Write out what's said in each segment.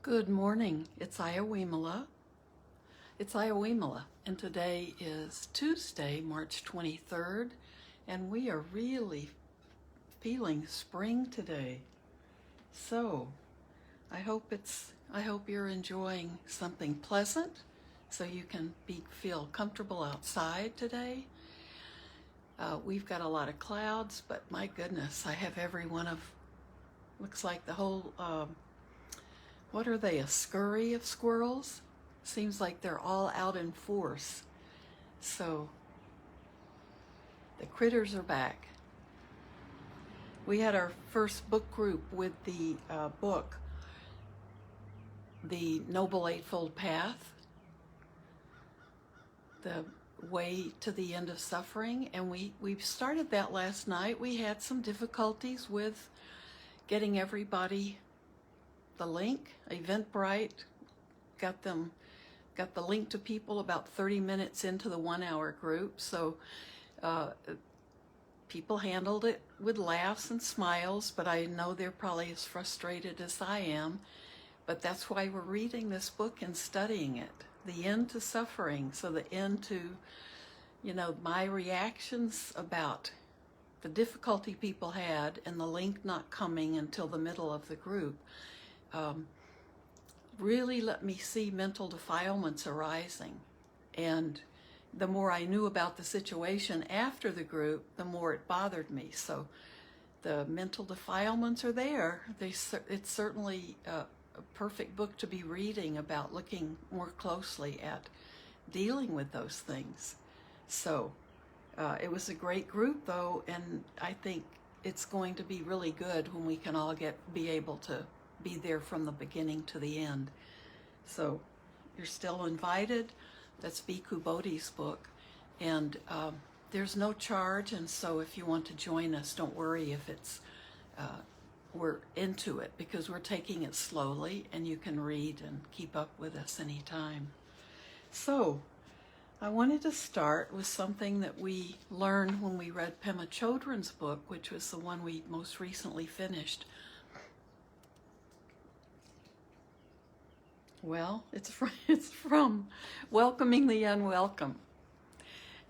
Good morning. It's Ayya Vimala. And today is Tuesday, March 23rd, and we are really feeling spring today. So, I hope you're enjoying something pleasant so you can feel comfortable outside today. We've got a lot of clouds, but my goodness, I have looks like the whole what are they, a scurry of squirrels? Seems like they're all out in force. So the critters are back. We had our first book group with the book, The Noble Eightfold Path, The Way to the End of Suffering, and we started that last night. We had some difficulties with getting everybody the link. Eventbrite got the link to people about 30 minutes into the 1 hour group. So people handled it with laughs and smiles, but I know they're probably as frustrated as I am. But that's why we're reading this book and studying it. The End to Suffering. So the end to, my reactions about the difficulty people had and the link not coming until the middle of the group. Really let me see mental defilements arising. And the more I knew about the situation after the group, the more it bothered me. So the mental defilements are there. It's certainly a perfect book to be reading about looking more closely at dealing with those things. So it was a great group though, and I think it's going to be really good when we can all be able to be there from the beginning to the end. So you're still invited. That's Bhikkhu Bodhi's book, and there's no charge, and so if you want to join us, don't worry if we're into it, because we're taking it slowly and you can read and keep up with us anytime. So I wanted to start with something that we learned when we read Pema Chodron's book, which was the one we most recently finished. Well, it's from Welcoming the Unwelcome,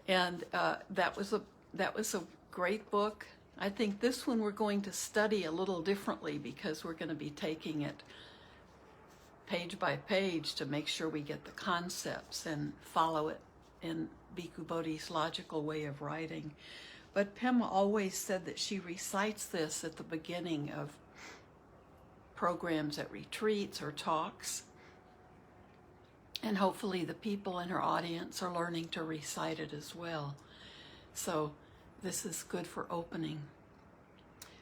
and that was a great book. I think this one we're going to study a little differently, because we're going to be taking it page by page to make sure we get the concepts and follow it in Bhikkhu Bodhi's logical way of writing. But Pema always said that she recites this at the beginning of programs at retreats or talks. And hopefully the people in her audience are learning to recite it as well. So this is good for opening.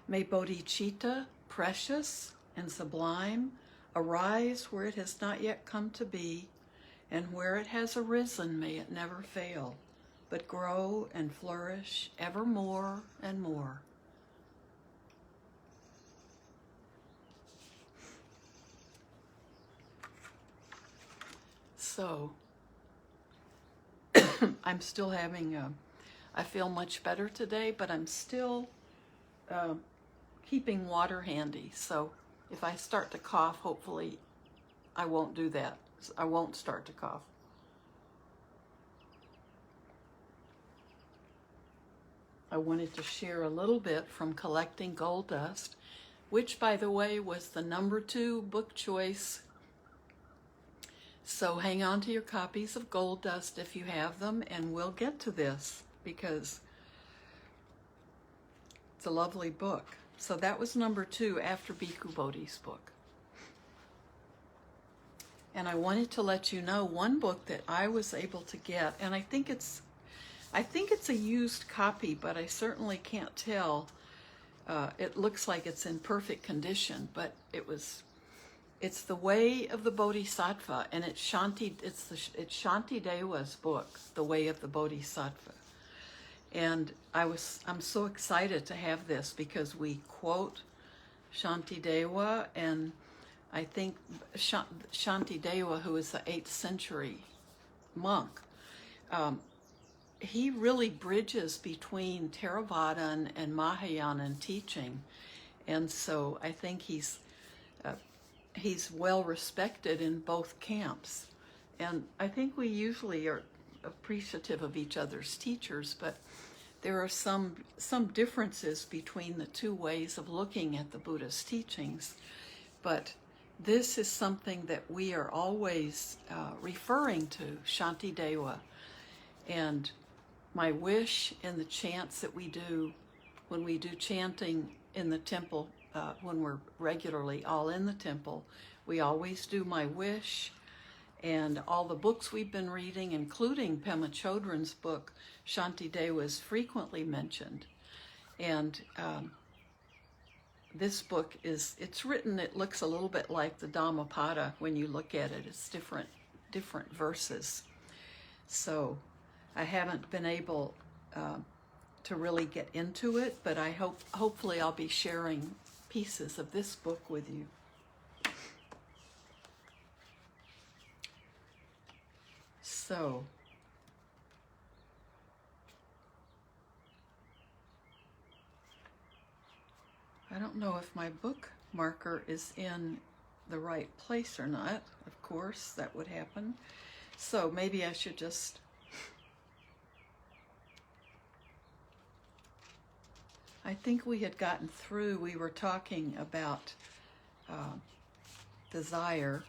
May bodhicitta, precious and sublime, arise where it has not yet come to be, and where it has arisen may it never fail, but grow and flourish ever more and more. So, I'm still I feel much better today, but I'm still keeping water handy. So if I start to cough, hopefully I won't do that. I won't start to cough. I wanted to share a little bit from Collecting Gold Dust, which, by the way, was the #2 book choice. So hang on to your copies of Gold Dust if you have them, and we'll get to this because it's a lovely book. So that was #2 after Bhikkhu Bodhi's book. And I wanted to let you know one book that I was able to get, and I think it's a used copy, but I certainly can't tell. It looks like it's in perfect condition, but it's The Way of the Bodhisattva, and it's Shanti Dewa's book, The Way of the Bodhisattva. And I'm so excited to have this because we quote Shanti Dewa, and I think Shanti Dewa, who is the 8th century monk, he really bridges between Theravada and Mahayana teaching. And so I think he's he's well respected in both camps. And I think we usually are appreciative of each other's teachers, but there are some differences between the two ways of looking at the Buddha's teachings. But this is something that we are always referring to, shanti daiwa. And my wish in the chants that we do, when we do chanting in the temple, when we're regularly all in the temple, we always do my wish. And all the books we've been reading, including Pema Chodron's book, Shanti Daiwa, is frequently mentioned. And this book it's written, it looks a little bit like the Dhammapada when you look at it. It's different verses. So I haven't been able to really get into it, but hopefully I'll be sharing pieces of this book with you. So, I don't know if my book marker is in the right place or not. Of course, that would happen. So maybe I should just... I think we had gotten through, we were talking about desire.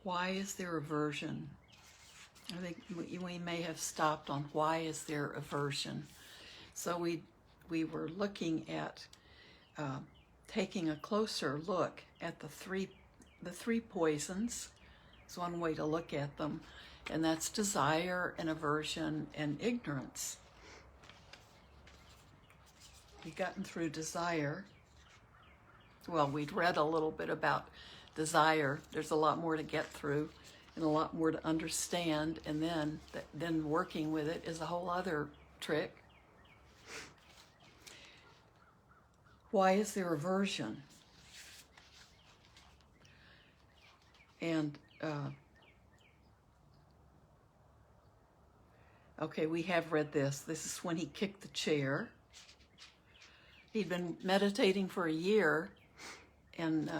Why is there aversion? I think we may have stopped on why is there aversion. So we were looking at taking a closer look at the three poisons. It's one way to look at them, and that's desire and aversion and ignorance. We've gotten through desire. Well, we'd read a little bit about desire. There's a lot more to get through and a lot more to understand, and then working with it is a whole other trick. Why is there aversion? And okay, we have read this. This is when he kicked the chair. He'd been meditating for a year and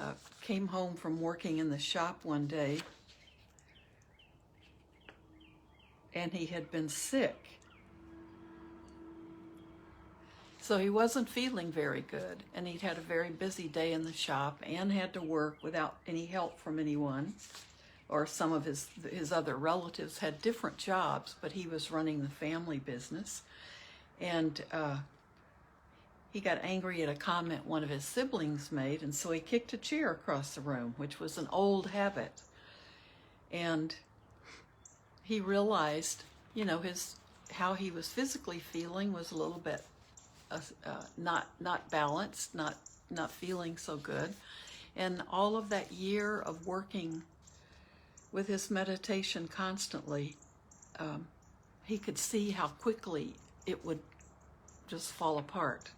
came home from working in the shop one day, and he had been sick. So he wasn't feeling very good, and he'd had a very busy day in the shop and had to work without any help from anyone, or some of his other relatives had different jobs, but he was running the family business. And he got angry at a comment one of his siblings made, and so he kicked a chair across the room, which was an old habit. And he realized, how he was physically feeling was a little bit not balanced, not feeling so good. And all of that year of working with his meditation constantly, he could see how quickly it would just fall apart.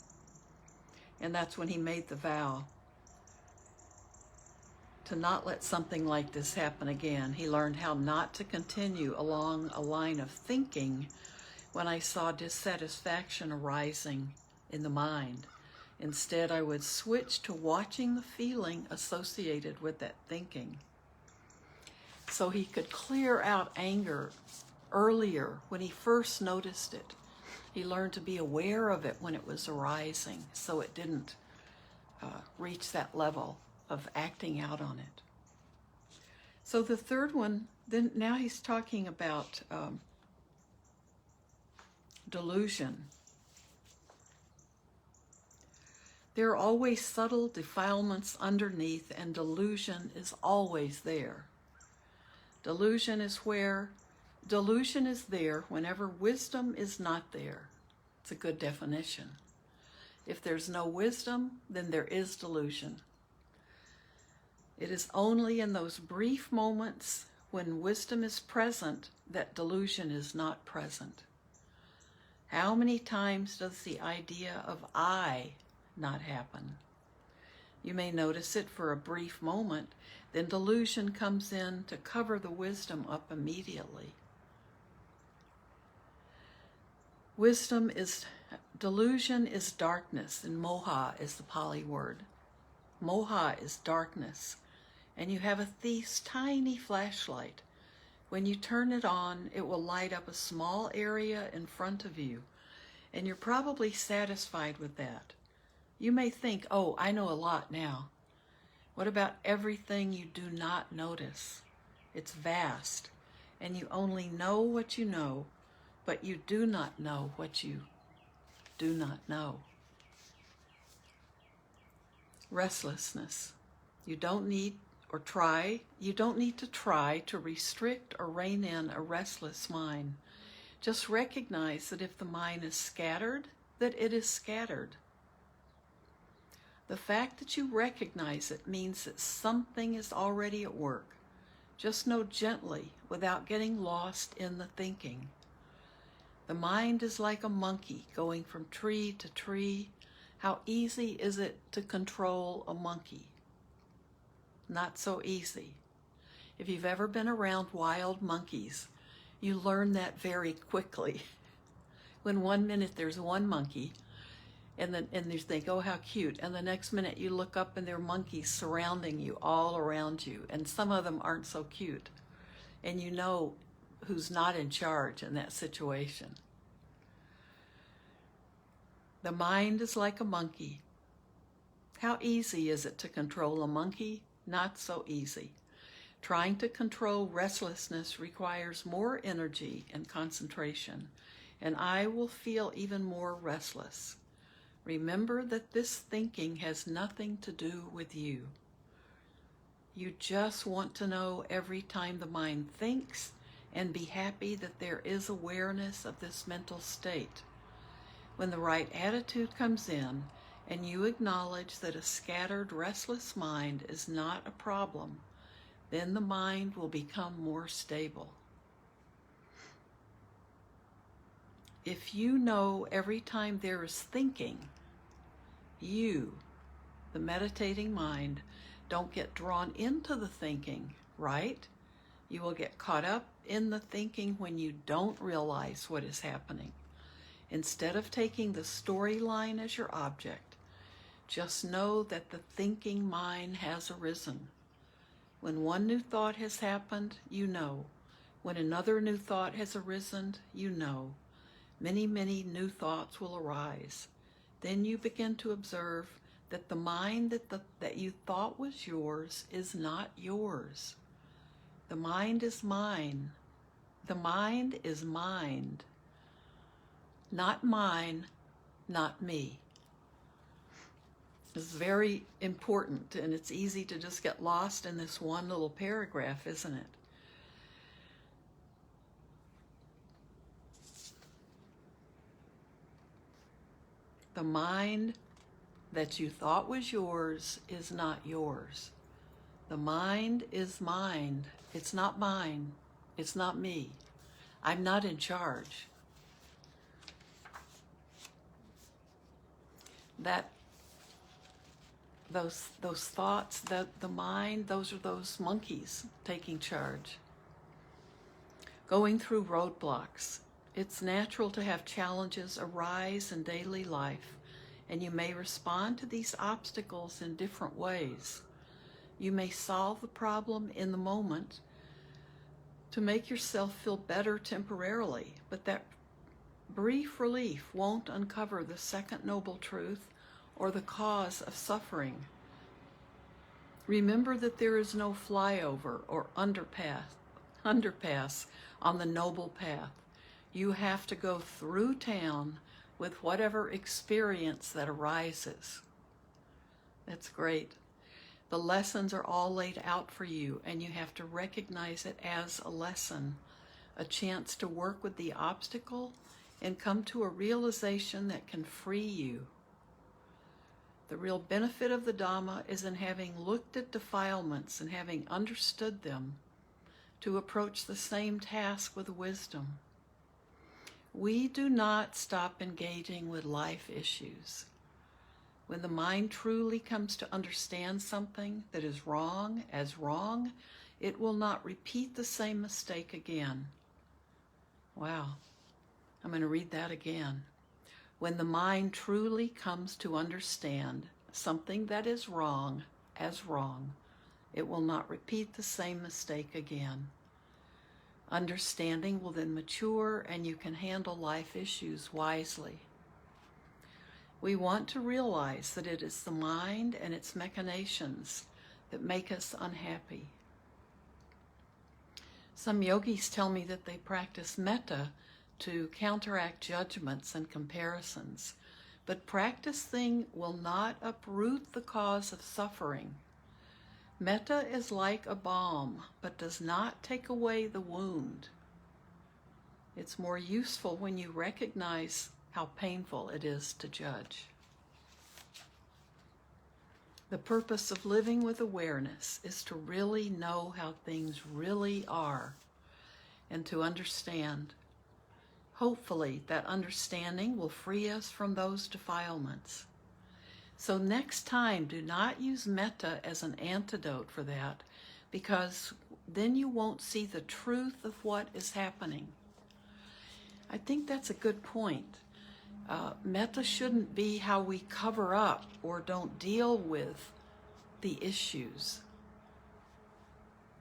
And that's when he made the vow to not let something like this happen again. He learned how not to continue along a line of thinking when I saw dissatisfaction arising in the mind. Instead, I would switch to watching the feeling associated with that thinking. So he could clear out anger earlier when he first noticed it. He learned to be aware of it when it was arising, so it didn't reach that level of acting out on it. So the third one, then now he's talking about delusion. There are always subtle defilements underneath, and delusion is always there. Delusion is there whenever wisdom is not there. It's a good definition. If there's no wisdom, then there is delusion. It is only in those brief moments when wisdom is present that delusion is not present. How many times does the idea of I not happen? You may notice it for a brief moment, then delusion comes in to cover the wisdom up immediately. Wisdom is Delusion is darkness, and moha is the Pali word. Moha is darkness, and you have a thief's tiny flashlight. When you turn it on, it will light up a small area in front of you, and you're probably satisfied with that. You may think, oh, I know a lot now. What about everything you do not notice? It's vast, and you only know what you know, but you do not know what you do not know. Restlessness. You don't need to try to restrict or rein in a restless mind. Just recognize that if the mind is scattered, that it is scattered. The fact that you recognize it means that something is already at work. Just know gently, without getting lost in the thinking. The mind is like a monkey going from tree to tree. How easy is it to control a monkey? Not so easy. If you've ever been around wild monkeys, you learn that very quickly. When 1 minute there's one monkey, and you think, oh, how cute, and the next minute you look up and there are monkeys surrounding you, all around you, and some of them aren't so cute. And you know who's not in charge in that situation. The mind is like a monkey. How easy is it to control a monkey? Not so easy. Trying to control restlessness requires more energy and concentration, and I will feel even more restless. Remember that this thinking has nothing to do with you. You just want to know every time the mind thinks and be happy that there is awareness of this mental state. When the right attitude comes in and you acknowledge that a scattered, restless mind is not a problem, then the mind will become more stable. If you know every time there is thinking, you, the meditating mind, don't get drawn into the thinking, right? You will get caught up in the thinking when you don't realize what is happening. Instead of taking the storyline as your object, just know that the thinking mind has arisen. When one new thought has happened, you know. When another new thought has arisen, you know. Many, many new thoughts will arise. Then you begin to observe that the mind that you thought was yours is not yours. The mind is mine. The mind is mind. Not mine, not me. This is very important, and it's easy to just get lost in this one little paragraph, isn't it? The mind that you thought was yours is not yours. The mind is mine. It's not mine. It's not me. I'm not in charge. Those thoughts, the mind, those are those monkeys taking charge. Going through roadblocks. It's natural to have challenges arise in daily life, and you may respond to these obstacles in different ways. You may solve the problem in the moment to make yourself feel better temporarily, but that brief relief won't uncover the second noble truth or the cause of suffering. Remember that there is no flyover or underpass on the noble path. You have to go through town with whatever experience that arises. That's great. The lessons are all laid out for you, and you have to recognize it as a lesson, a chance to work with the obstacle and come to a realization that can free you. The real benefit of the Dhamma is in having looked at defilements and having understood them to approach the same task with wisdom. We do not stop engaging with life issues. When the mind truly comes to understand something that is wrong as wrong, it will not repeat the same mistake again. Wow. I'm going to read that again. When the mind truly comes to understand something that is wrong as wrong, it will not repeat the same mistake again. Understanding will then mature, and you can handle life issues wisely. We want to realize that it is the mind and its machinations that make us unhappy. Some yogis tell me that they practice metta to counteract judgments and comparisons, but practicing will not uproot the cause of suffering. Metta is like a balm, but does not take away the wound. It's more useful when you recognize how painful it is to judge. The purpose of living with awareness is to really know how things really are and to understand. Hopefully, that understanding will free us from those defilements. So next time, do not use metta as an antidote for that, because then you won't see the truth of what is happening. I think that's a good point. Metta shouldn't be how we cover up or don't deal with the issues.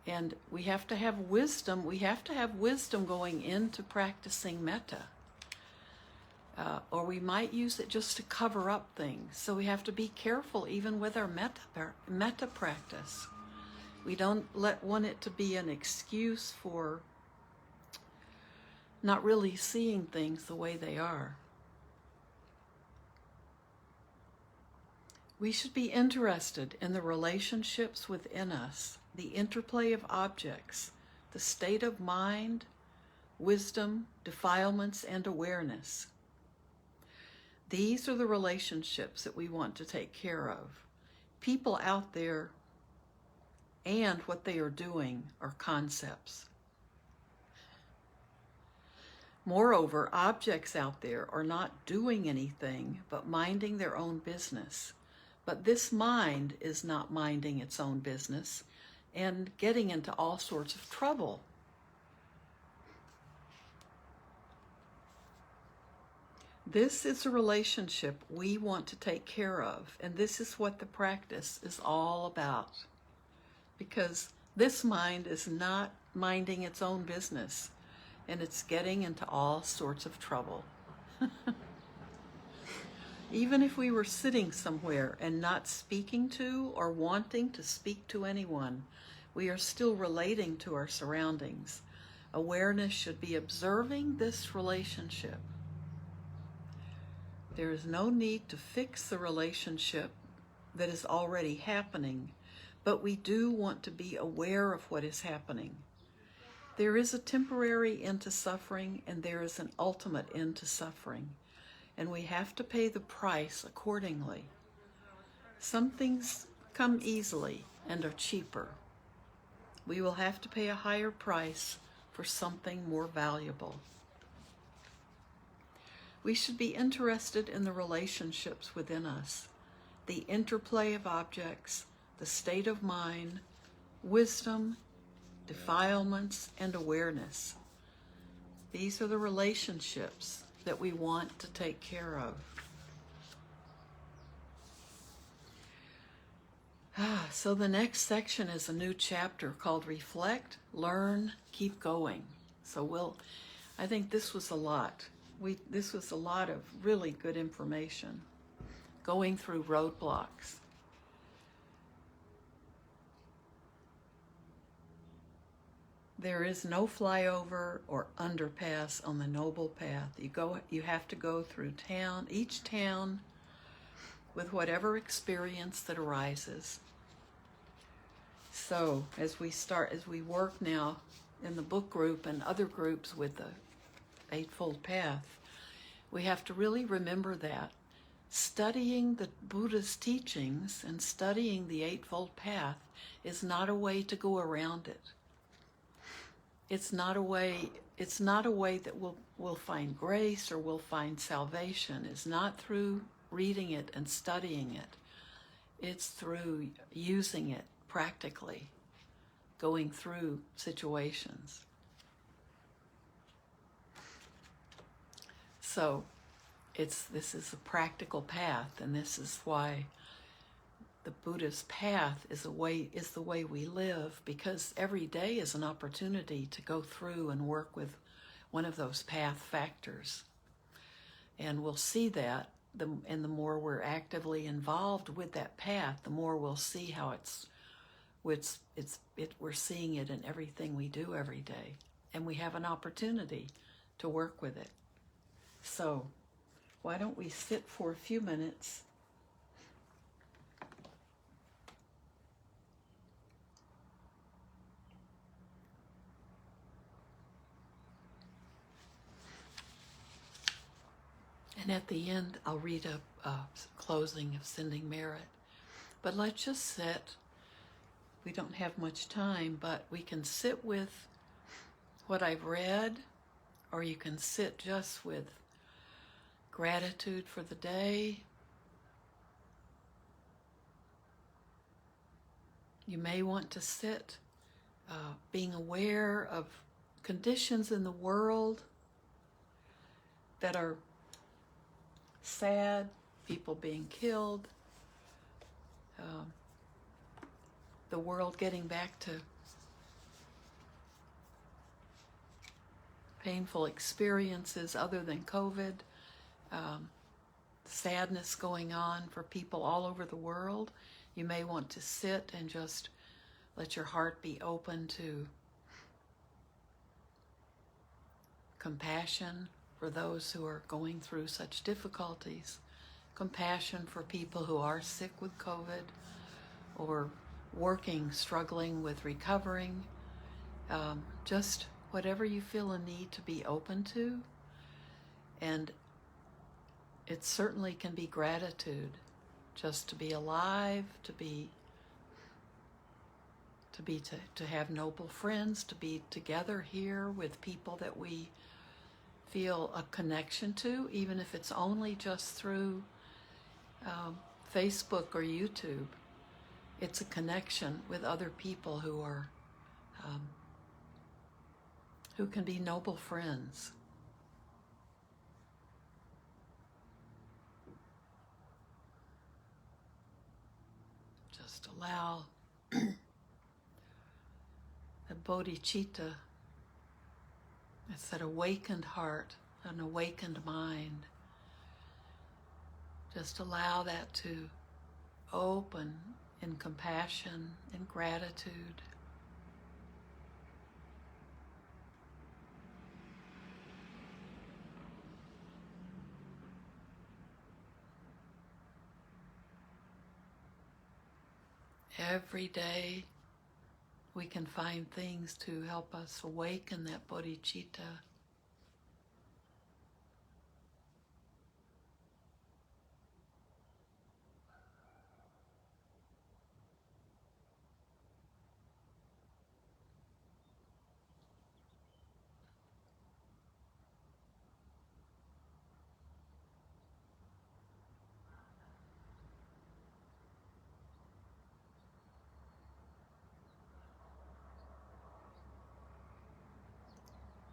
And we have to have wisdom. We have to have wisdom going into practicing metta. Or we might use it just to cover up things. So we have to be careful even with our metta practice. We don't want it to be an excuse for not really seeing things the way they are. We should be interested in the relationships within us, the interplay of objects, the state of mind, wisdom, defilements, and awareness. These are the relationships that we want to take care of. People out there and what they are doing are concepts. Moreover, objects out there are not doing anything but minding their own business. But this mind is not minding its own business and getting into all sorts of trouble. This is a relationship we want to take care of, and this is what the practice is all about. Because this mind is not minding its own business, and it's getting into all sorts of trouble. Even if we were sitting somewhere and not speaking to or wanting to speak to anyone, we are still relating to our surroundings. Awareness should be observing this relationship. There is no need to fix the relationship that is already happening, but we do want to be aware of what is happening. There is a temporary end to suffering, and there is an ultimate end to suffering. And we have to pay the price accordingly. Some things come easily and are cheaper. We will have to pay a higher price for something more valuable. We should be interested in the relationships within us, the interplay of objects, the state of mind, wisdom, defilements, and awareness. These are the relationships that we want to take care of. So the next section is a new chapter called Reflect, Learn, Keep Going. So I think this was a lot. This was a lot of really good information, going through roadblocks. There is no flyover or underpass on the noble path. You have to go through each town with whatever experience that arises. So as we work now in the book group and other groups with the Eightfold Path, we have to really remember that studying the Buddha's teachings and studying the Eightfold Path is not a way to go around it. It's not a way that we'll find grace or we'll find salvation. It's not through reading it and studying it. It's through using it practically, going through situations. So this is a practical path, and this is why the Buddha's path is the way we live, because every day is an opportunity to go through and work with one of those path factors. And we'll see that, and the more we're actively involved with that path, the more we'll see how we're seeing it in everything we do every day, and we have an opportunity to work with it. So why don't we sit for a few minutes and at the end I'll read a closing of Sending Merit. But let's just sit. We don't have much time, but we can sit with what I've read, or you can sit just with gratitude for the day. You may want to sit being aware of conditions in the world that are sad, people being killed, the world getting back to painful experiences other than COVID, sadness going on for people all over the world. You may want to sit and just let your heart be open to compassion for those who are going through such difficulties, compassion for people who are sick with COVID or struggling with recovering, just whatever you feel a need to be open to. And it certainly can be gratitude, just to be alive, to have noble friends, to be together here with people that we feel a connection to, even if it's only just through Facebook or YouTube. It's a connection with other people who are who can be noble friends. Just allow the bodhicitta, it's that awakened heart, an awakened mind. Just allow that to open in compassion and gratitude. Every day we can find things to help us awaken that bodhicitta.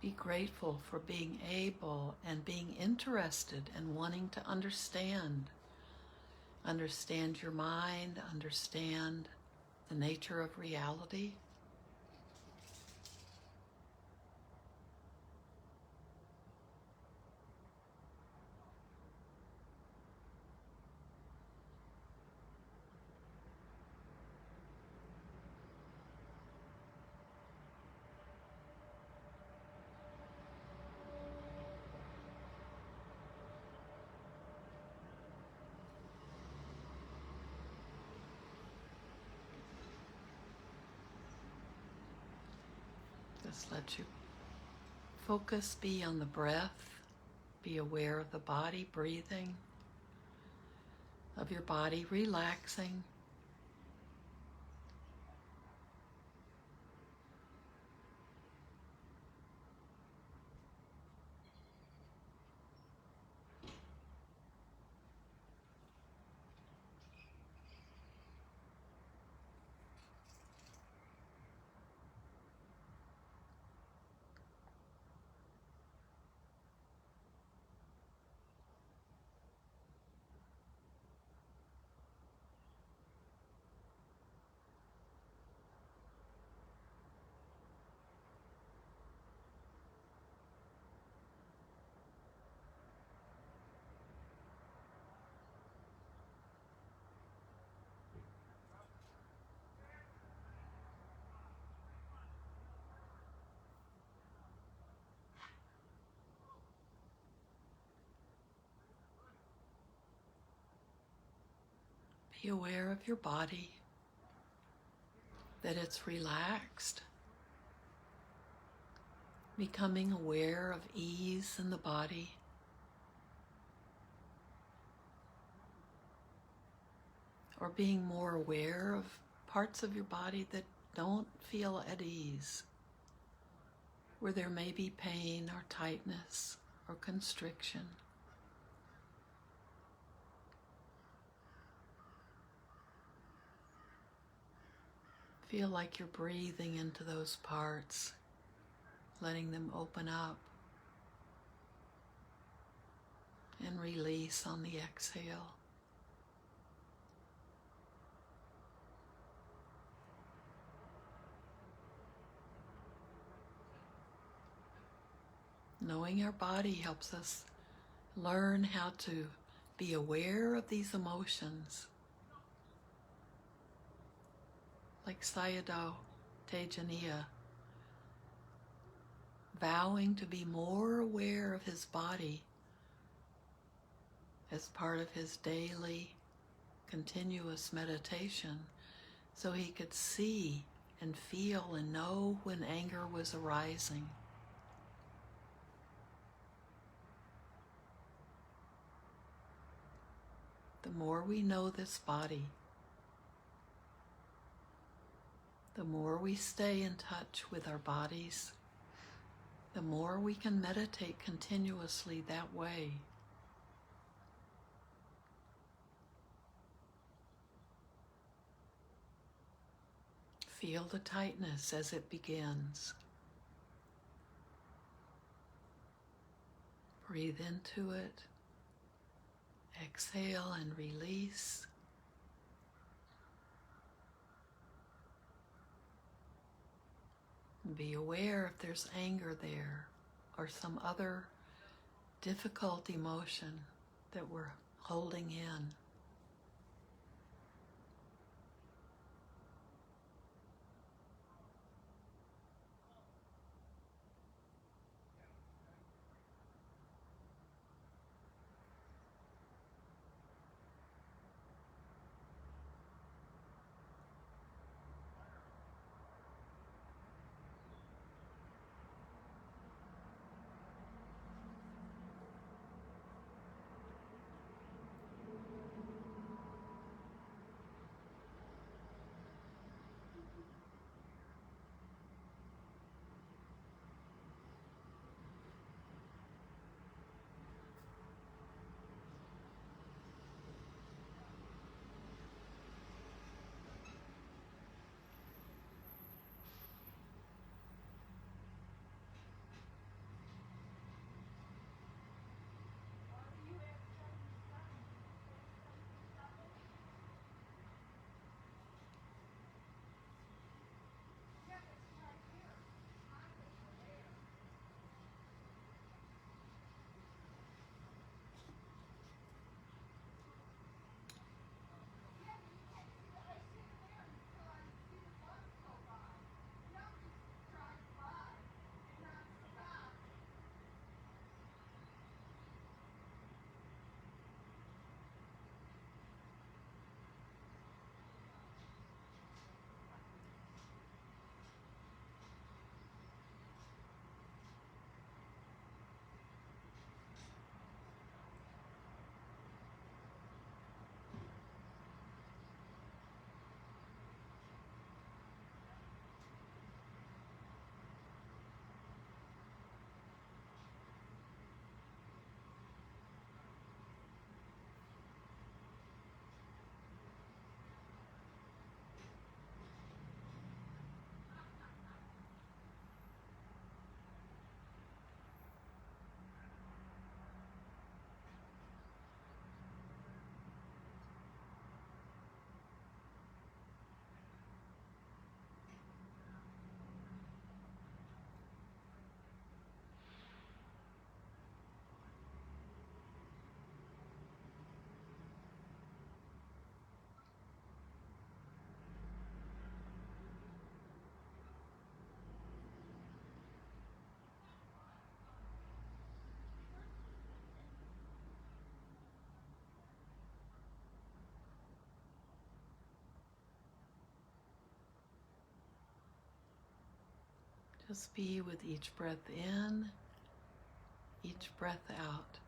Be grateful for being able and being interested and wanting to understand. Understand your mind, understand the nature of reality. Just let your focus be on the breath. Be aware of the body breathing, of your body relaxing. Be aware of your body, that it's relaxed. Becoming aware of ease in the body. Or being more aware of parts of your body that don't feel at ease, where there may be pain or tightness or constriction. Feel like you're breathing into those parts, letting them open up and release on the exhale. Knowing our body helps us learn how to be aware of these emotions. Like Sayadaw Tejaniya, vowing to be more aware of his body as part of his daily, continuous meditation, so he could see and feel and know when anger was arising. The more we know this body, the more we stay in touch with our bodies, the more we can meditate continuously that way. Feel the tightness as it begins. Breathe into it. Exhale and release. Be aware if there's anger there or some other difficult emotion that we're holding in. Just be with each breath in, each breath out.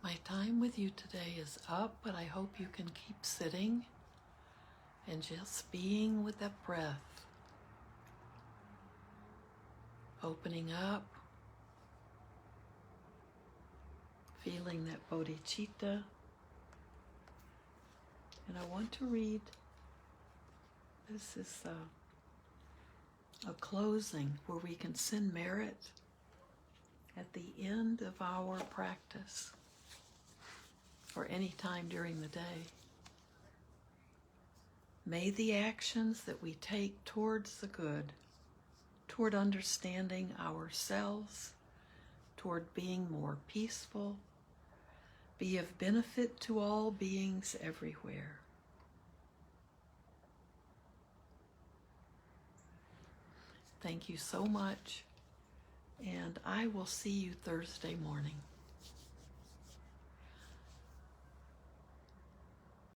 My time with you today is up, but I hope you can keep sitting and just being with that breath. Opening up, feeling that bodhicitta. And I want to read, this is a closing where we can send merit at the end of our practice or any time during the day. May the actions that we take towards the good, toward understanding ourselves, toward being more peaceful, be of benefit to all beings everywhere. Thank you so much, and I will see you Thursday morning.